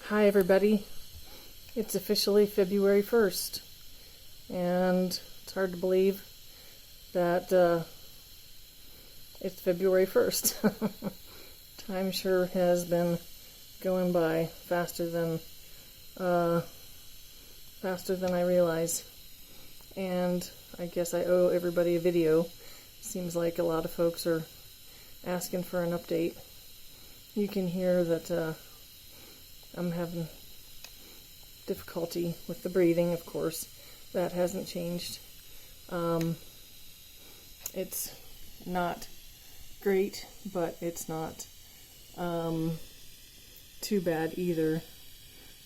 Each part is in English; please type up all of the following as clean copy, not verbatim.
Hi everybody, it's officially February 1st, and it's hard to believe that it's February 1st. Time sure has been going by faster than I realize, and I guess I owe everybody a video. Seems like a lot of folks are asking for an update. You can hear that I'm having difficulty with the breathing, of course. That hasn't changed. It's not great, but it's not too bad either.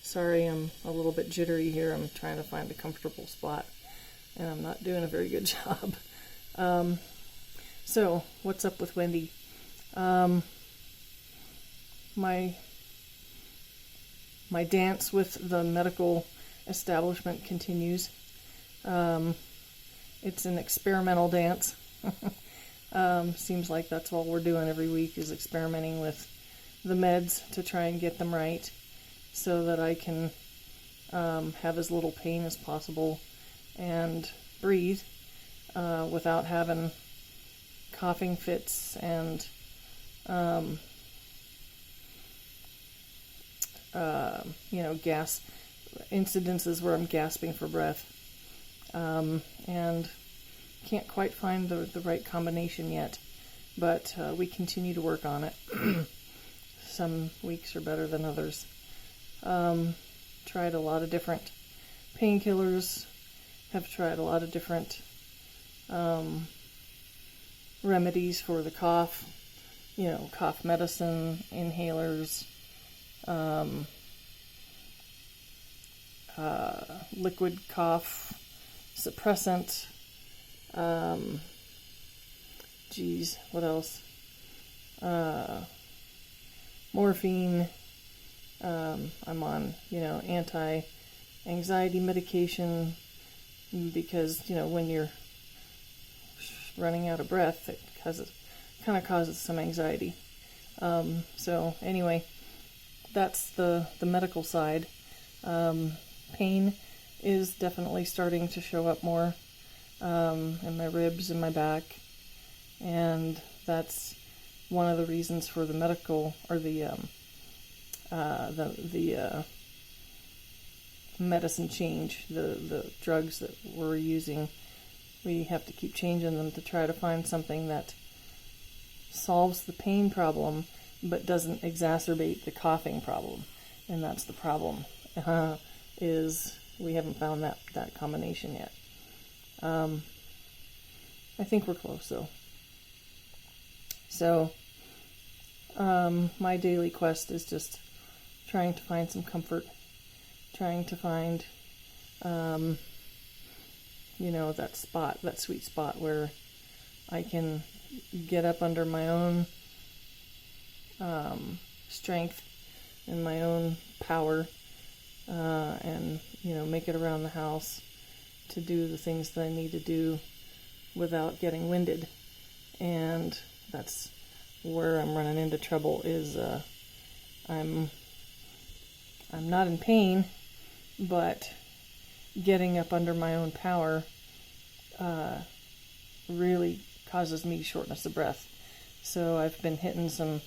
Sorry, I'm a little bit jittery here. I'm trying to find a comfortable spot, and I'm not doing a very good job. So, what's up with Wendy? My dance with the medical establishment continues. It's an experimental dance. Seems like that's all we're doing every week is experimenting with the meds to try and get them right so that I can have as little pain as possible and breathe without having coughing fits and gas incidences where I'm gasping for breath, and can't quite find the right combination yet, but we continue to work on it. Some weeks are better than others. Tried a lot of different painkillers, have tried a lot of different remedies for the cough, cough medicine, inhalers, liquid cough suppressant, what else? Morphine. I'm on, anti-anxiety medication because, when you're running out of breath, it kind of causes some anxiety. So anyway, that's the medical side. Pain is definitely starting to show up more in my ribs and my back, and that's one of the reasons for the medical or the medicine change. The drugs that we're using, we have to keep changing them to try to find something that solves the pain problem but doesn't exacerbate the coughing problem, and that's the problem. Is we haven't found that combination yet. I think we're close though. So my daily quest is just trying to find some comfort, trying to find that sweet spot where I can get up under my own strength and my own power, and make it around the house to do the things that I need to do without getting winded. And that's where I'm running into trouble is I'm not in pain, but getting up under my own power really causes me shortness of breath. So I've been hitting some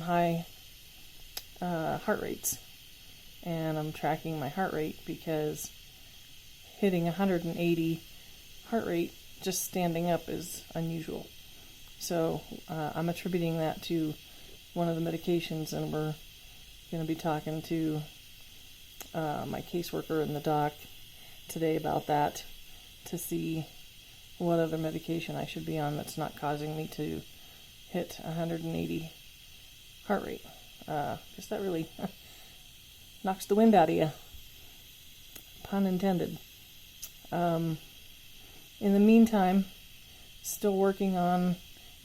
high heart rates, and I'm tracking my heart rate because hitting 180 heart rate just standing up is unusual. So I'm attributing that to one of the medications, and we're going to be talking to my caseworker and the doc today about that to see what other medication I should be on that's not causing me to hit 180 heart rate. Because that really knocks the wind out of you. Pun intended. In the meantime, still working on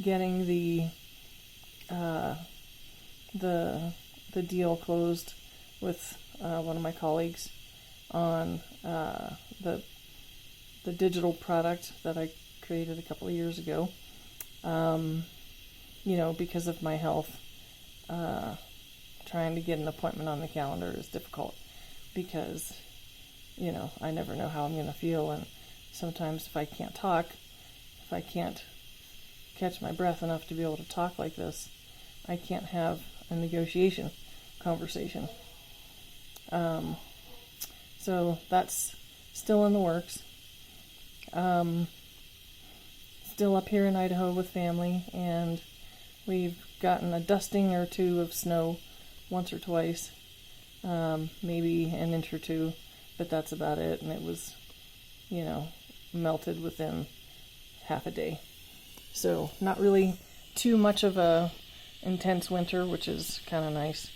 getting the deal closed with one of my colleagues on the digital product that I created a couple of years ago. Because of my health, trying to get an appointment on the calendar is difficult because, I never know how I'm going to feel. And sometimes if I can't talk, if I can't catch my breath enough to be able to talk like this, I can't have a negotiation conversation. So that's still in the works. Still up here in Idaho with family, and we've gotten a dusting or two of snow once or twice, maybe an inch or two, but that's about it. And it was, melted within half a day. So not really too much of a intense winter, which is kind of nice.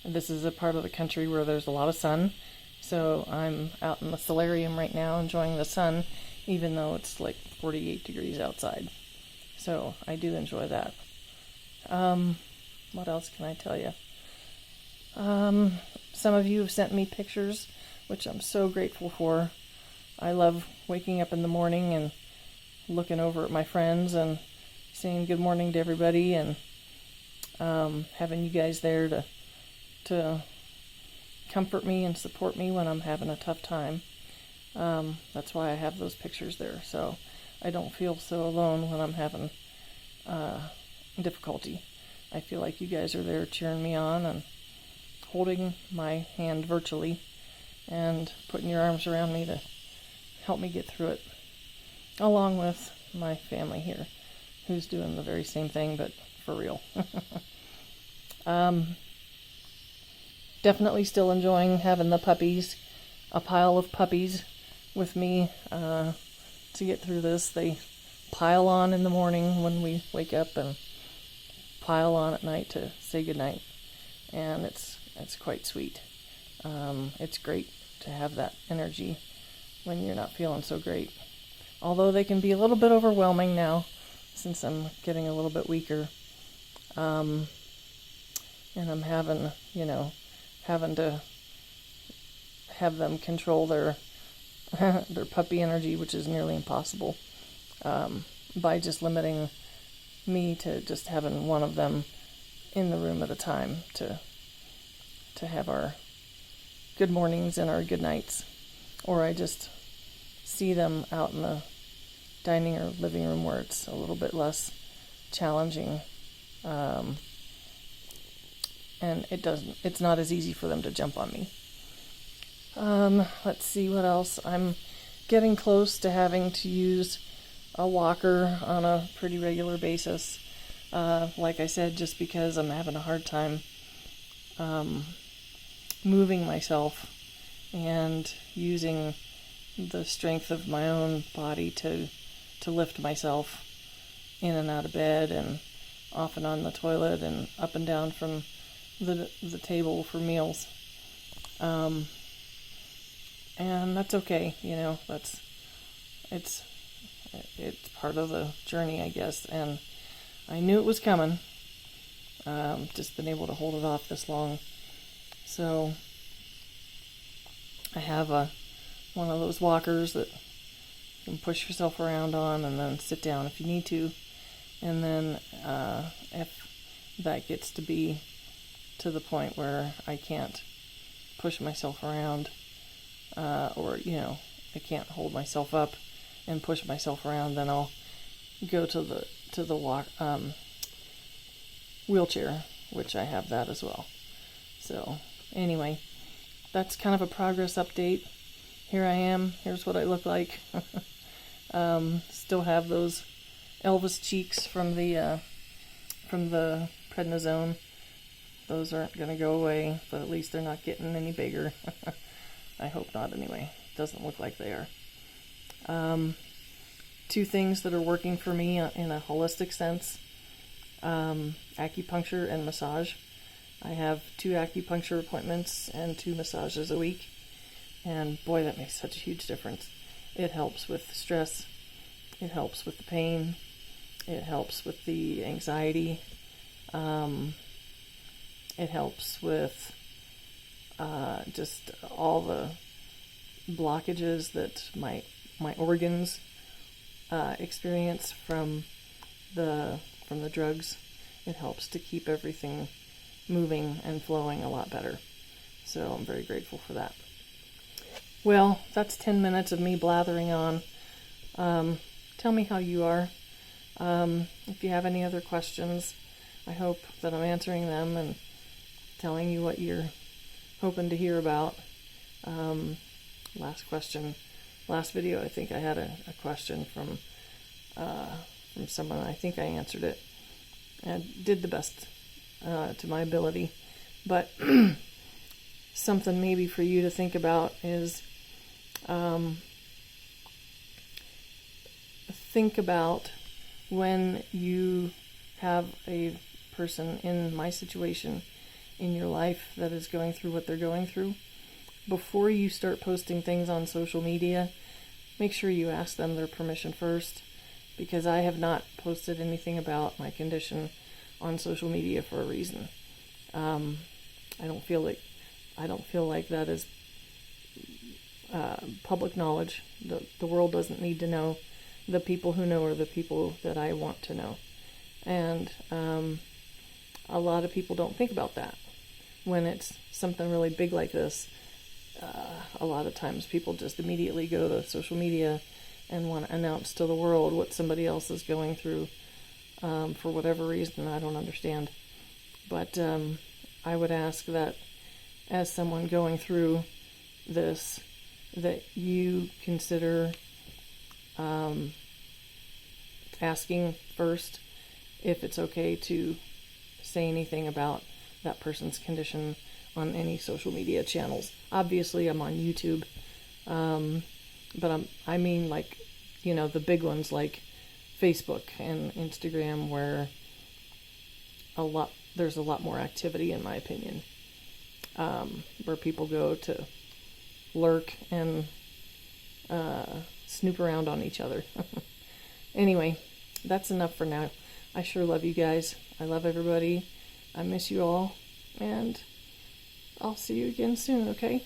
This is a part of the country where there's a lot of sun, so I'm out in the solarium right now enjoying the sun, even though it's like 48 degrees outside. So I do enjoy that. What else can I tell you? Some of you have sent me pictures, which I'm so grateful for. I love waking up in the morning and looking over at my friends and saying good morning to everybody, and having you guys there to comfort me and support me when I'm having a tough time. That's why I have those pictures there, so I don't feel so alone when I'm having difficulty. I feel like you guys are there cheering me on and holding my hand virtually and putting your arms around me to help me get through it, along with my family here, who's doing the very same thing, but for real. Definitely still enjoying having the puppies, a pile of puppies with me to get through this. They pile on in the morning when we wake up and pile on at night to say goodnight, and it's quite sweet. It's great to have that energy when you're not feeling so great. Although they can be a little bit overwhelming now, since I'm getting a little bit weaker. And I'm having to have them control their puppy energy, which is nearly impossible, by just limiting me to just having one of them in the room at a time to have our good mornings and our good nights. Or I just see them out in the dining or living room where it's a little bit less challenging, and it's not as easy for them to jump on me. Let's see what else. I'm getting close to having to use a walker on a pretty regular basis. Like I said, just because I'm having a hard time moving myself and using the strength of my own body to lift myself in and out of bed and off and on the toilet and up and down from the table for meals. And that's okay, it's part of the journey, I guess, and I knew it was coming. Just been able to hold it off this long. So I have one of those walkers that you can push yourself around on and then sit down if you need to. And then if that gets to be to the point where I can't push myself around, or I can't hold myself up and push myself around, then I'll go to the wheelchair, which I have that as well. So anyway, that's kind of a progress update. Here I am. Here's what I look like. Still have those Elvis cheeks from the prednisone. Those aren't going to go away, but at least they're not getting any bigger. I hope not, anyway. Doesn't look like they are. Two things that are working for me in a holistic sense: acupuncture and massage. I have 2 acupuncture appointments and 2 massages a week, and boy, that makes such a huge difference. It helps with stress, it helps with the pain, it helps with the anxiety, it helps with just all the blockages that my organs experience from the drugs it helps to keep everything moving and flowing a lot better. So I'm very grateful for that. Well, that's 10 minutes of me blathering on. Tell me how you are. If you have any other questions, I hope that I'm answering them and telling you what you're hoping to hear about. Last video, I think I had a question from someone. I think I answered it and did the best to my ability. But something maybe for you to think about is think about when you have a person in my situation in your life that is going through what they're going through. Before you start posting things on social media, make sure you ask them their permission first, because I have not posted anything about my condition on social media for a reason. I don't feel like that is public knowledge. The world doesn't need to know. The people who know are the people that I want to know. And a lot of people don't think about that. When it's something really big like this, a lot of times people just immediately go to social media and want to announce to the world what somebody else is going through for whatever reason I don't understand. But I would ask that as someone going through this, that you consider asking first if it's okay to say anything about that person's condition on any social media channels. Obviously, I'm on YouTube, but I mean, like, you know, the big ones like Facebook and Instagram, where there's a lot more activity, in my opinion, where people go to lurk and snoop around on each other. Anyway, that's enough for now. I sure love you guys. I love everybody. I miss you all, and I'll see you again soon, okay?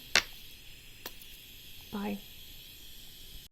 Bye.